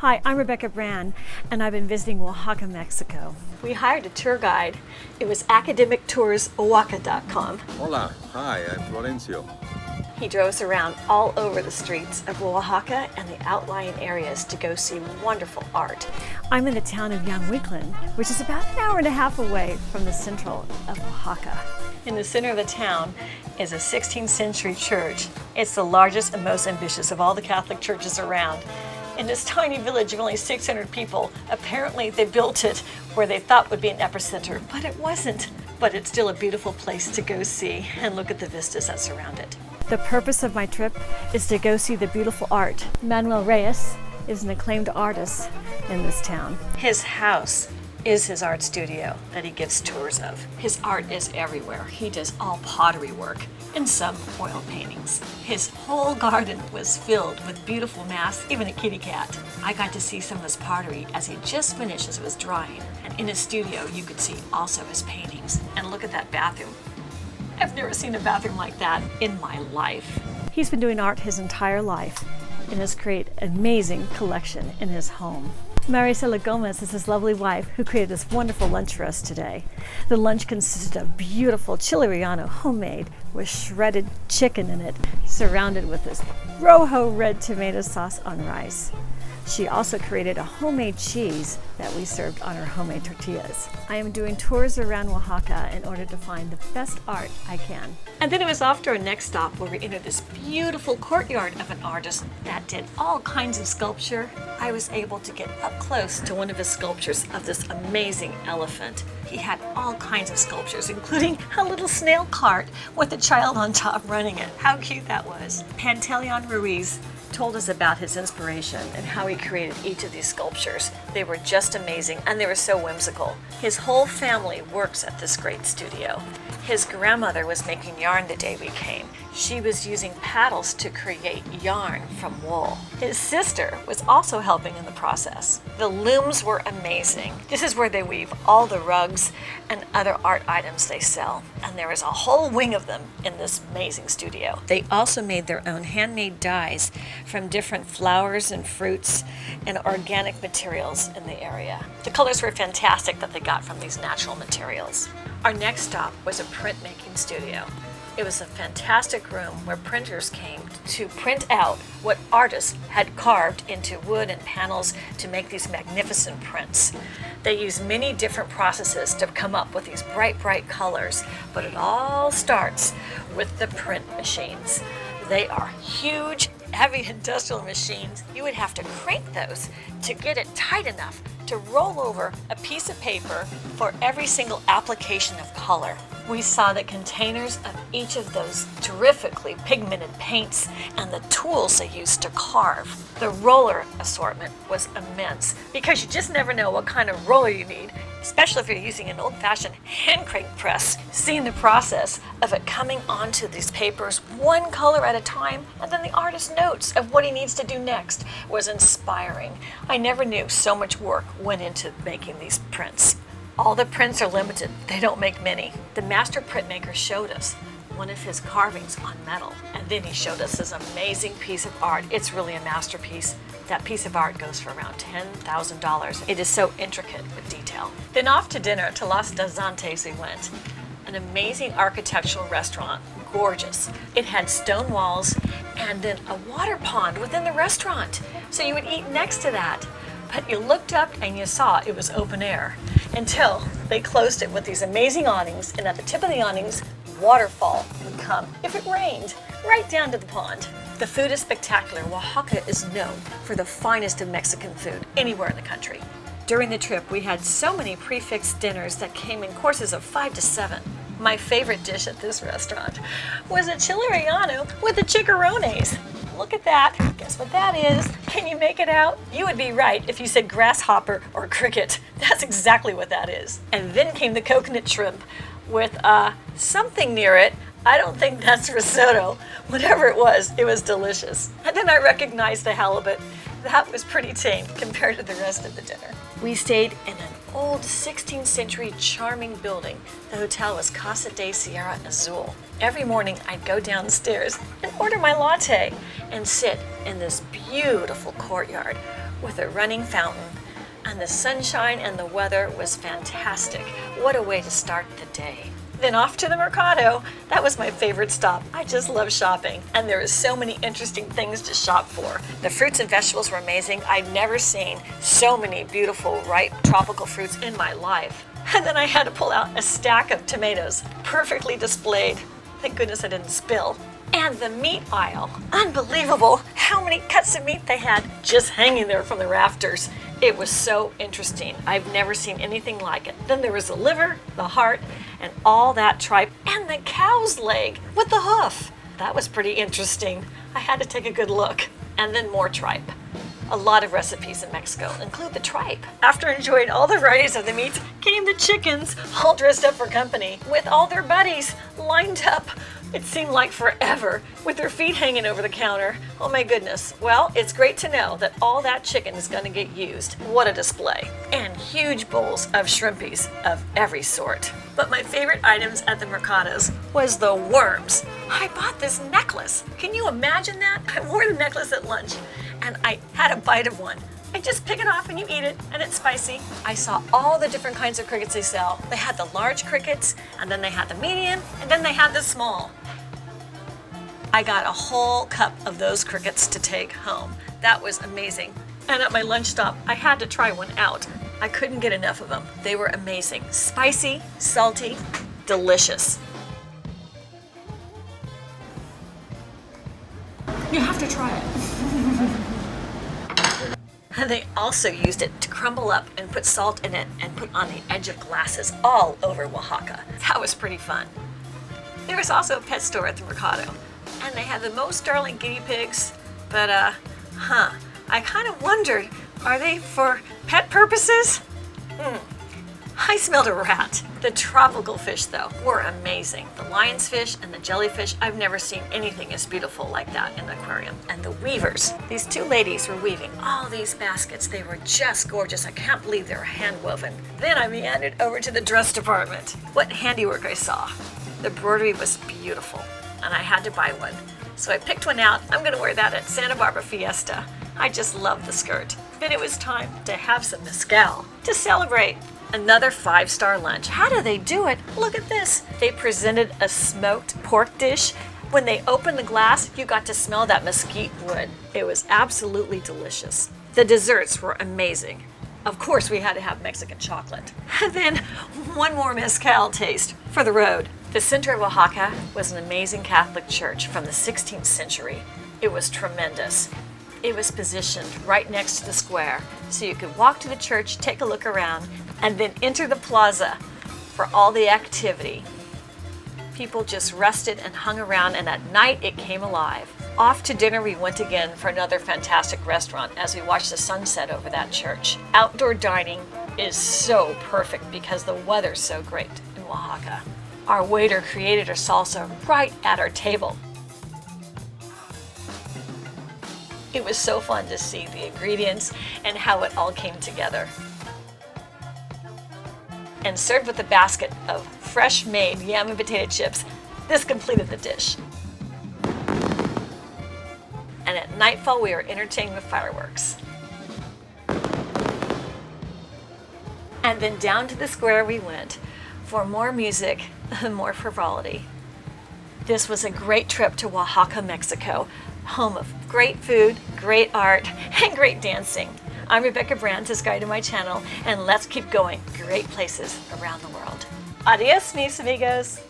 Hi, I'm Rebecca Brand, and I've been visiting Oaxaca, Mexico. We hired a tour guide. It was academictoursoaxaca.com. Hola, hi, I'm Florencio. He drove us around all over the streets of Oaxaca and the outlying areas to go see wonderful art. I'm in the town of Yanhuiclan, which is about an hour and a half away from the central of Oaxaca. In the center of the town is a 16th century church. It's the largest and most ambitious of all the Catholic churches around. In this tiny village of only 600 people, apparently they built it where they thought would be an epicenter, but it wasn't. But it's still a beautiful place to go see and look at the vistas that surround it. The purpose of my trip is to go see the beautiful art. Manuel Reyes is an acclaimed artist in this town. His house is his art studio that he gives tours of. His art is everywhere. He does all pottery work and some oil paintings. His whole garden was filled with beautiful masks, even a kitty cat. I got to see some of his pottery as he just finished as it was drying. And in his studio, you could see also his paintings. And look at that bathroom. I've never seen a bathroom like that in my life. He's been doing art his entire life and has created an amazing collection in his home. Maricela Gomez is his lovely wife who created this wonderful lunch for us today. The lunch consisted of beautiful chile relleno, homemade, with shredded chicken in it, surrounded with this rojo red tomato sauce on rice. She also created a homemade cheese that we served on her homemade tortillas. I am doing tours around Oaxaca in order to find the best art I can. And then it was off to our next stop where we entered this beautiful courtyard of an artist that did all kinds of sculpture. I was able to get up close to one of his sculptures of this amazing elephant. He had all kinds of sculptures, including a little snail cart with a child on top running it. How cute that was. Pantaleon Ruiz told us about his inspiration and how he created each of these sculptures. They were just amazing and they were so whimsical. His whole family works at this great studio. His grandmother was making yarn the day we came. She was using paddles to create yarn from wool. His sister was also helping in the process. The looms were amazing. This is where they weave all the rugs and other art items they sell. And there is a whole wing of them in this amazing studio. They also made their own handmade dyes from different flowers and fruits and organic materials in the area. The colors were fantastic that they got from these natural materials. Our next stop was a printmaking studio. It was a fantastic room where printers came to print out what artists had carved into wood and panels to make these magnificent prints. They used many different processes to come up with these bright, bright colors, but it all starts with the print machines. They are huge, heavy industrial machines. You would have to crank those to get it tight enough to roll over a piece of paper for every single application of color. We saw the containers of each of those terrifically pigmented paints and the tools they used to carve. The roller assortment was immense because you just never know what kind of roller you need, especially if you're using an old-fashioned hand crank press. Seeing the process of it coming onto these papers one color at a time, and then the artist's notes of what he needs to do next was inspiring. I never knew so much work went into making these prints. All the prints are limited. They don't make many. The master printmaker showed us one of his carvings on metal, and then he showed us this amazing piece of art. It's really a masterpiece. That piece of art goes for around $10,000. It is so intricate with detail. Then off to dinner to Los Danzantes we went. An amazing architectural restaurant, gorgeous. It had stone walls and then a water pond within the restaurant. So you would eat next to that. But you looked up and you saw it was open air until they closed it with these amazing awnings, and at the tip of the awnings, waterfall would come, if it rained, right down to the pond. The food is spectacular. Oaxaca is known for the finest of Mexican food anywhere in the country. During the trip, we had so many prefixed dinners that came in courses of 5 to 7. My favorite dish at this restaurant was a chile relleno with the chicharrones. Look at that. Guess what that is? Can you make it out? You would be right if you said grasshopper or cricket. That's exactly what that is. And then came the coconut shrimp with something near it. I don't think that's risotto. Whatever it was delicious. And then I recognized the halibut. That was pretty tame compared to the rest of the dinner. We stayed in an old 16th century charming building. The hotel was Casa de Sierra Azul. Every morning I'd go downstairs and order my latte and sit in this beautiful courtyard with a running fountain, and the sunshine and the weather was fantastic. What a way to start the day. Then off to the Mercado. That was my favorite stop. I just love shopping, and there is so many interesting things to shop for. The fruits and vegetables were amazing. I've never seen so many beautiful, ripe, tropical fruits in my life. And then I had to pull out a stack of tomatoes, perfectly displayed. Thank goodness I didn't spill. And the meat aisle. Unbelievable how many cuts of meat they had just hanging there from the rafters. It was so interesting. I've never seen anything like it. Then there was the liver, the heart, and all that tripe, and the cow's leg with the hoof. That was pretty interesting. I had to take a good look. And then more tripe. A lot of recipes in Mexico include the tripe. After enjoying all the varieties of the meats, came the chickens, all dressed up for company, with all their buddies lined up. It seemed like forever, with their feet hanging over the counter. Oh my goodness. Well, it's great to know that all that chicken is going to get used. What a display. And huge bowls of shrimpies of every sort. But my favorite items at the Mercados was the worms. I bought this necklace. Can you imagine that? I wore the necklace at lunch, and I had a bite of one. I just pick it off and you eat it, and it's spicy. I saw all the different kinds of crickets they sell. They had the large crickets, and then they had the medium, and then they had the small. I got a whole cup of those crickets to take home. That was amazing. And at my lunch stop, I had to try one out. I couldn't get enough of them. They were amazing. Spicy, salty, delicious. You have to try it. And they also used it to crumble up and put salt in it and put on the edge of glasses all over Oaxaca. That was pretty fun. There was also a pet store at the Mercado, and they had the most darling guinea pigs, but I kind of wondered, are they for pet purposes? I smelled a rat. The tropical fish, though, were amazing. The lion's fish and the jellyfish, I've never seen anything as beautiful like that in the aquarium. And the weavers. These two ladies were weaving all these baskets. They were just gorgeous. I can't believe they were hand woven. Then I meandered over to the dress department. What handiwork I saw. The embroidery was beautiful, and I had to buy one. So I picked one out. I'm gonna wear that at Santa Barbara Fiesta. I just love the skirt. Then it was time to have some mezcal to celebrate. Another 5-star lunch. How do they do it? Look at this. They presented a smoked pork dish. When they opened the glass, you got to smell that mesquite wood. It was absolutely delicious. The desserts were amazing. Of course, we had to have Mexican chocolate. And then one more mezcal taste for the road. The center of Oaxaca was an amazing Catholic church from the 16th century. It was tremendous. It was positioned right next to the square, so you could walk to the church, take a look around, and then enter the plaza for all the activity. People just rested and hung around, and at night it came alive. Off to dinner we went again for another fantastic restaurant as we watched the sunset over that church. Outdoor dining is so perfect because the weather's so great in Oaxaca. Our waiter created a salsa right at our table. It was so fun to see the ingredients and how it all came together. And served with a basket of fresh-made yam and potato chips, this completed the dish. And at nightfall, we were entertained with fireworks. And then down to the square we went for more music and more frivolity. This was a great trip to Oaxaca, Mexico, home of great food, great art, and great dancing. I'm Rebecca Brandt, subscribe to my channel, and let's keep going. Great places around the world. Adios, mis amigos.